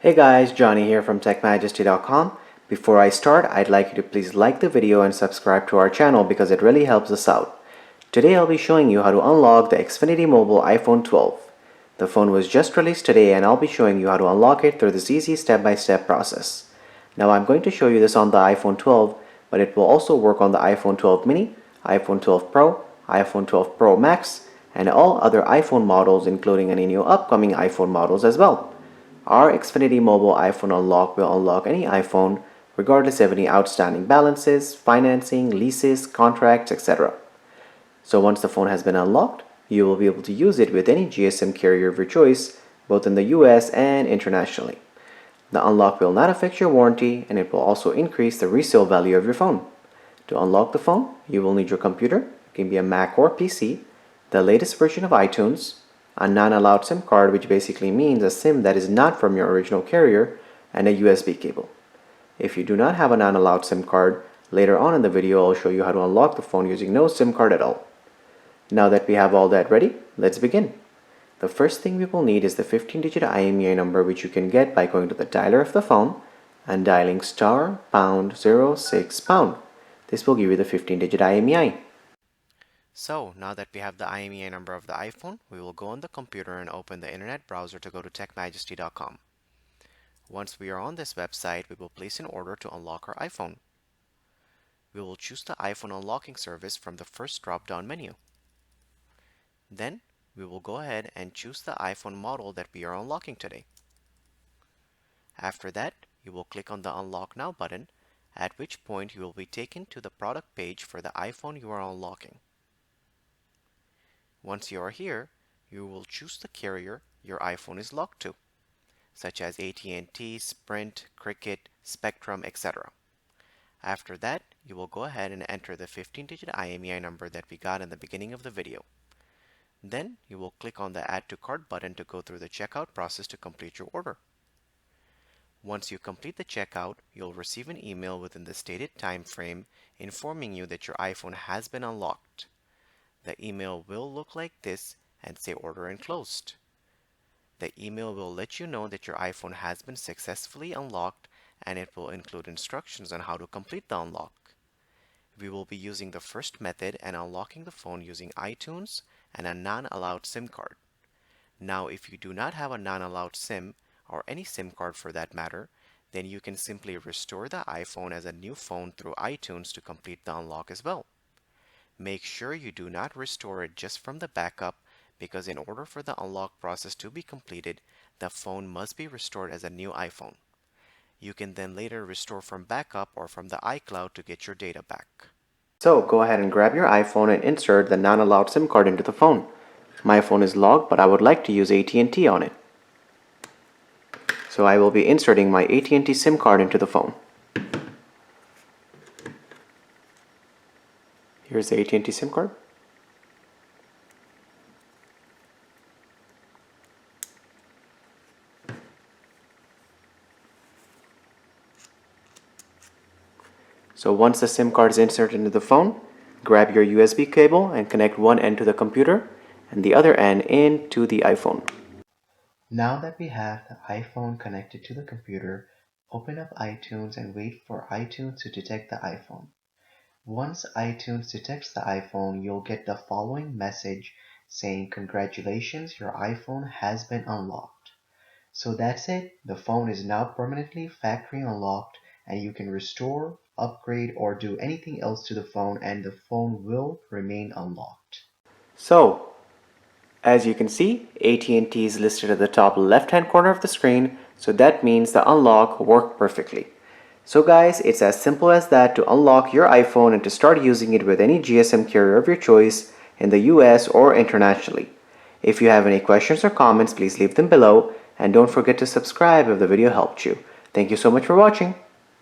Hey guys, Johnny here from TechMajesty.com. Before I start, I'd like you to please like the video and subscribe to our channel because it really helps us out. Today I'll be showing you how to unlock the Xfinity Mobile iPhone 12. The phone was just released today and I'll be showing you how to unlock it through this easy step-by-step process. Now I'm going to show you this on the iPhone 12, but it will also work on the iPhone 12 mini, iPhone 12 Pro, iPhone 12 Pro Max, and all other iPhone models including any new upcoming iPhone models as well. Our Xfinity Mobile iPhone Unlock will unlock any iPhone regardless of any outstanding balances, financing, leases, contracts, etc. So once the phone has been unlocked, you will be able to use it with any GSM carrier of your choice, both in the US and internationally. The unlock will not affect your warranty and it will also increase the resale value of your phone. To unlock the phone, you will need your computer, it can be a Mac or PC, the latest version of iTunes, a non-allowed SIM card, which basically means a SIM that is not from your original carrier, and a USB cable. If you do not have a non-allowed SIM card, later on in the video I'll show you how to unlock the phone using no SIM card at all. Now that we have all that ready, let's begin. The first thing we will need is the 15-digit IMEI number, which you can get by going to the dialer of the phone and dialing *#06#. This will give you the 15-digit IMEI. So, now that we have the IMEI number of the iPhone, we will go on the computer and open the internet browser to go to TechMajesty.com. Once we are on this website, we will place an order to unlock our iPhone. We will choose the iPhone unlocking service from the first drop-down menu. Then, we will go ahead and choose the iPhone model that we are unlocking today. After that, you will click on the Unlock Now button, at which point you will be taken to the product page for the iPhone you are unlocking. Once you are here, you will choose the carrier your iPhone is locked to, such as AT&T, Sprint, Cricket, Spectrum, etc. After that, you will go ahead and enter the 15-digit IMEI number that we got in the beginning of the video. Then, you will click on the Add to Cart button to go through the checkout process to complete your order. Once you complete the checkout, you'll receive an email within the stated time frame informing you that your iPhone has been unlocked. The email will look like this and say Order Enclosed. The email will let you know that your iPhone has been successfully unlocked, and it will include instructions on how to complete the unlock. We will be using the first method and unlocking the phone using iTunes and a non-allowed SIM card. Now, if you do not have a non-allowed SIM, or any SIM card for that matter, then you can simply restore the iPhone as a new phone through iTunes to complete the unlock as well. Make sure you do not restore it just from the backup, because in order for the unlock process to be completed, the phone must be restored as a new iPhone. You can then later restore from backup or from the iCloud to get your data back. So go ahead and grab your iPhone and insert the non-allowed SIM card into the phone. My phone is logged, but I would like to use AT&T on it. So I will be inserting my AT&T SIM card into the phone. Here's the AT&T SIM card. So once the SIM card is inserted into the phone, grab your USB cable and connect one end to the computer and the other end into the iPhone. Now that we have the iPhone connected to the computer, open up iTunes and wait for iTunes to detect the iPhone. Once iTunes detects the iPhone, you'll get the following message saying, "Congratulations, your iPhone has been unlocked." So that's it. The phone is now permanently factory unlocked, and you can restore, upgrade, or do anything else to the phone, and the phone will remain unlocked. So, as you can see, AT&T is listed at the top left-hand corner of the screen, so that means the unlock worked perfectly. So guys, it's as simple as that to unlock your iPhone and to start using it with any GSM carrier of your choice in the US or internationally. If you have any questions or comments, please leave them below, and don't forget to subscribe if the video helped you. Thank you so much for watching.